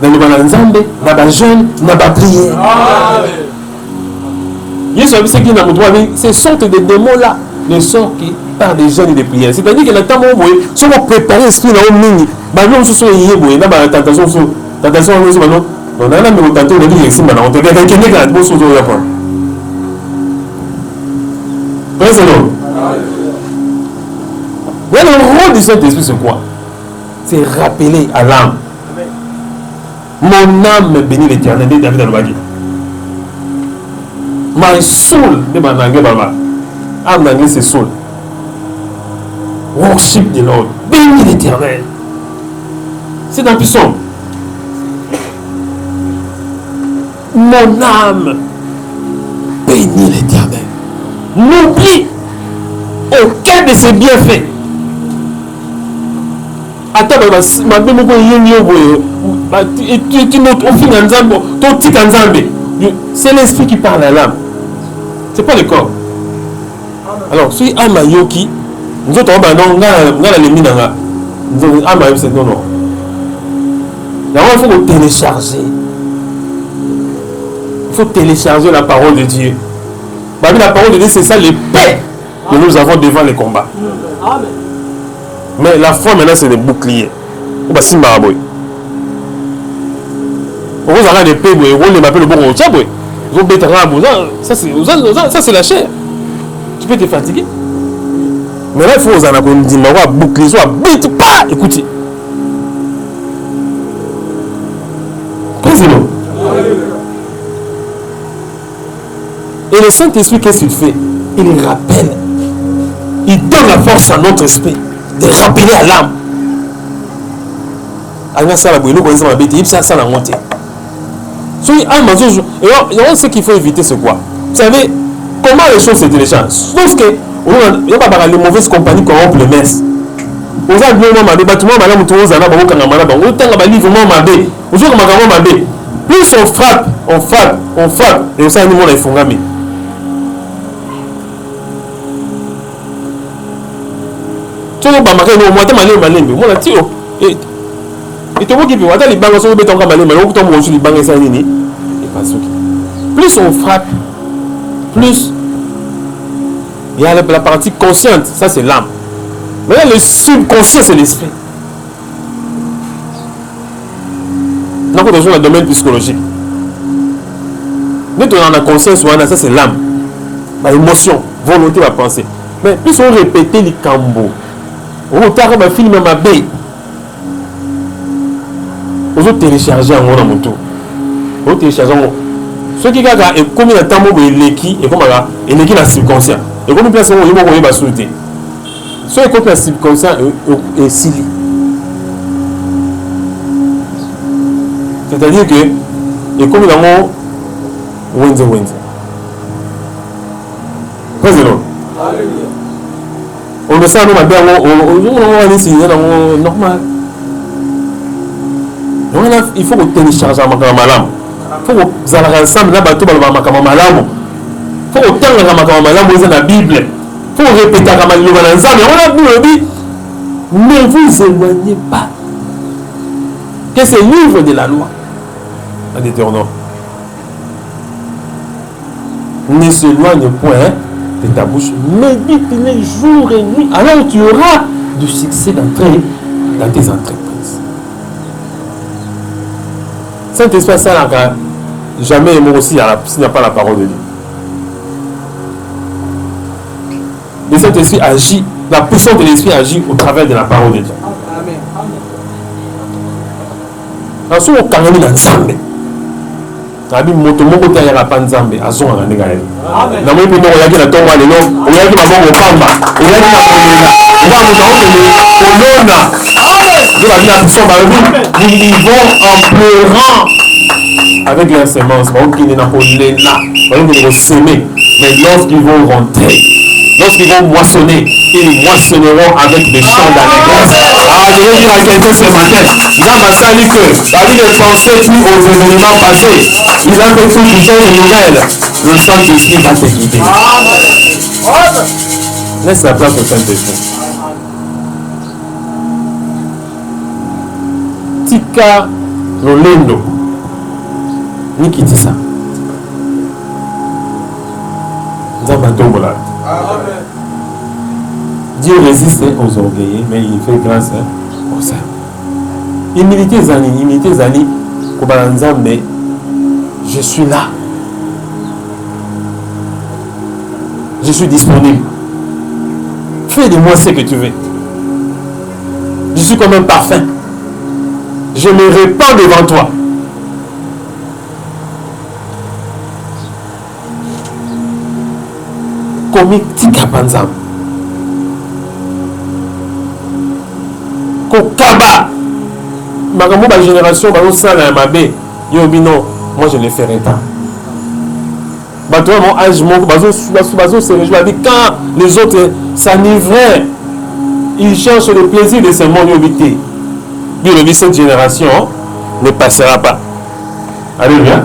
Dans le bananzambe, dans la jeûne, dans la prière. Il y a ce qui n'a pas ces sortes de démons-là ne sortent par des jeûnes et des prières. C'est-à-dire que le temps où vous voyez, si vous préparez l'esprit dans le mini, nous sommes liés, dans la tentation, on a même le tantôt de dire ici maintenant on te dit quelqu'un qui a beau sous le Japon. C'est le rôle du Saint-Esprit c'est quoi? C'est rappeler à l'âme. Mon âme bénit l'Éternel, dit David Alobadi. My soul, de ma langue baba. Âme d'anglais c'est soul. Worship the Lord, bénis l'Éternel. C'est dans Psaume. Mon âme bénit l'Éternel. N'oublie aucun de ses bienfaits. Attends, c'est l'esprit qui parle à l'âme. C'est pas le corps. Alors, si âme yoki, nous autres, on a les minanga. Nous avons âme c'est non. Il faut télécharger. Il faut télécharger la parole de Dieu. La parole de Dieu, c'est ça les paix que nous avons devant les combats. Amen. Mais la foi maintenant, c'est des boucliers. On va s'y marabouiller. On va s'arrêter de paix, on va m'appeler le bon au tchaboué. Ça, c'est la chair. Tu peux te fatiguer. Mais là, il faut oser boucler, pas écoutez. Et le Saint-Esprit, qu'est-ce qu'il fait? Il rappelle. Il donne la force à notre esprit de rappeler à l'âme. Et ce qu'il faut éviter, c'est quoi? Vous savez, comment les choses se téléchargent? Sauf que il y a les mauvaises compagnies corrompent les messes. Plus on frappe, et ça, nous, on est fongami. Tu vois, plus on frappe, plus il y a la partie consciente, ça c'est l'âme. Maintenant le subconscient c'est l'esprit. Donc on est dans le domaine psychologique. Nous on a la conscience, ça c'est l'âme, l'émotion, volonté, la pensée. Mais plus on répète les cambos, on t'a un film à ma baie. On télécharger en mon tour. On télécharger en ce qui est comme il y a tant de l'équipe et comme il y a subconscient. Et comme il place on y va sauter. Ce qui est comme subconscient est silly. C'est-à-dire que et comme il y a Wenze. Président. On le sait nous bien on ici normal. Il faut télécharger un malam. Il faut que vous allez ensemble là bateau balba makama malamu. Il faut que tanga makama malamu dans la Bible. Il faut répéter comme le ensemble. On a dit ne vous éloignez pas. Que c'est le livre de la loi. En Deutéronome. Ne s'éloigne point de ta bouche. Médite-les jour et nuit. Alors tu auras du succès d'entrée dans tes entreprises. Saint-Esprit, ça n'a jamais aimé aussi s'il n'y a pas la parole de Dieu. Le Saint-Esprit agit, la puissance de l'Esprit agit au travers de la parole de Dieu. Alors, si on carrément dans Nzambe, Rabbi Motomoko Tayara Panzambe, Azon à la Négaël. Dans mon pays, on y a qui la tombe à l'élan, on y a qui la bombe au Pamba, on y a qui la Pomena, on va vous donner de la vie à puissance, nous vivons en pleurant avec la semence, qui n'est pas là, vont semer, mais lorsqu'ils vont rentrer, lorsqu'ils vont moissonner, ils moissonneront avec des chants d'allégresse. Ah, je vais dire à quelqu'un ce matin, là, ma salle que la vie ne pensait plus aux événements passés. Il a fait tout qui sont les nouvelles. Le Saint-Esprit va te guider. Laisse la place au Saint-Esprit. Tika Rolendo. Niki dit ça. Nzabatombola. Dieu résiste aux orgueillés, mais il fait grâce aux saints. Humilité Zani, Kobalanzambe, je suis là. Je suis disponible. Fais de moi ce que tu veux. Je suis quand même parfait. Je me répands devant toi. Comme Tika Panzam. Kokaba. Ma génération, moi je ne le ferai pas. Mon âge, quand les autres s'enivraient, ils cherchent le plaisir de ce monde habité. Cette génération ne passera pas. Alléluia.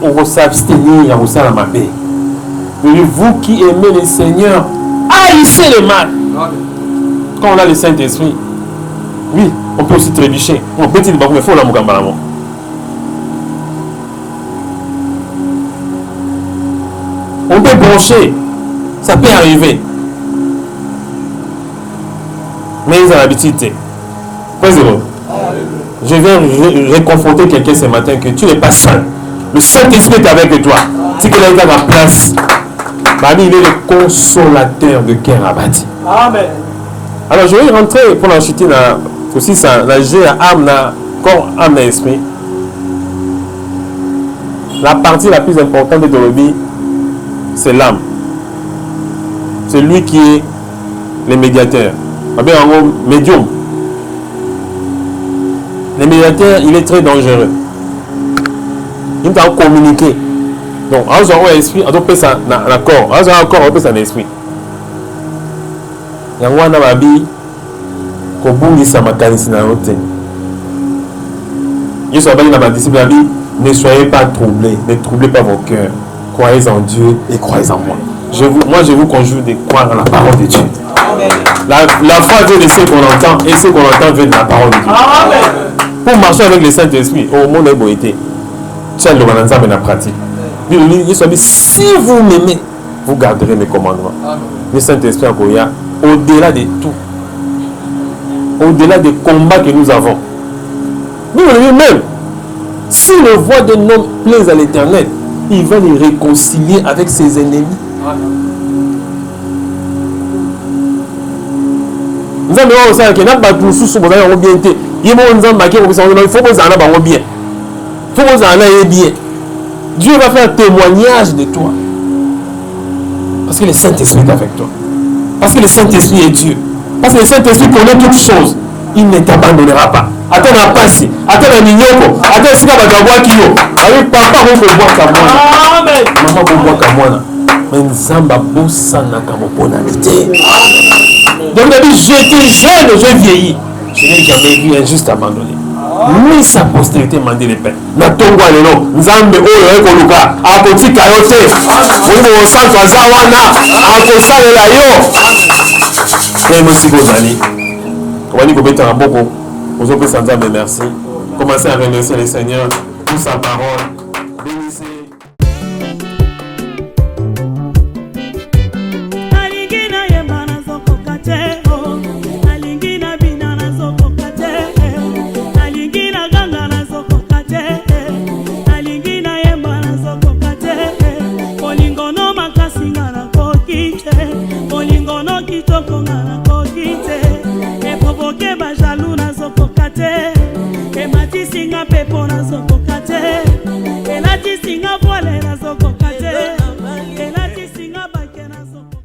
On va s'abstenir à vous à la mabé. Vous qui aimez le Seigneur, haïssez le mal. Quand on a le Saint-Esprit, oui, on peut aussi trébucher. On peut dire qu'il faut la mougambalamo. On peut broncher. Ça peut arriver. Mais ils ont l'habitude. Je vais réconforter quelqu'un ce matin que tu n'es pas seul. Le Saint-Esprit est avec toi. C'est qu'il est à la place. Il est le consolateur de cœur abattu. Amen. Alors je vais rentrer pour l'enchuter aussi ça, la jeu à âme, corps, âme et esprit. La partie la plus importante de la vie, c'est l'âme. C'est lui qui est le médiateur. En médium. Le médiateur, il est très dangereux. Il doit communiquer. Donc, on a un esprit, on doit faire ça dans le corps. On a un corps, on doit faire ça dans l'esprit. Il y a un babi, qui a un mécanisme dans l'autre. Il y a un disciple qui dit, ne soyez pas troublés, ne troublez pas vos cœurs. Croyez en Dieu et croyez en moi. Moi, je vous conjure de croire en la parole de Dieu. La foi vient de ce qu'on entend et ce qu'on entend vient de la parole de Dieu. Amen. Pour marcher avec le Saint-Esprit, au monde est été. Tiens le mananza dans la pratique. Si vous m'aimez, vous garderez mes commandements. Le Saint-Esprit au-delà de tout, au-delà des combats que nous avons. Lui-même, si le voix d'un homme plaise à l'Éternel, il va les réconcilier avec ses ennemis. Nous avons aussi que nous avons sous bien été. Il faut que nous bien. Il faut que nous bien. Dieu va faire un témoignage de toi. Parce que le Saint-Esprit est avec toi. Parce que le Saint-Esprit est Dieu. Parce que le Saint-Esprit connaît toutes choses. Il ne t'abandonnera pas. Attends la passe. Attends la mignoko. Attends si tu vas boire kilo. Avec papa, on peut boire comme moi. Amen. Maman peut boire comme moi. Mais Nzamba bossana comme bonalité. Donc, j'étais jeune, j'ai vieilli. Je n'ai jamais vu un juste abandonné. Mais sa postérité m'a dit les pères. Natongwa lelo, Nzambe oyo ekoluka, akotika yo te. Mungu osantu aza wana, akosalela yo. Et merci Kozali. On va dire que beaucoup. Aujourd'hui, Nzambe merci. Commencez à remercier le Seigneur pour sa parole.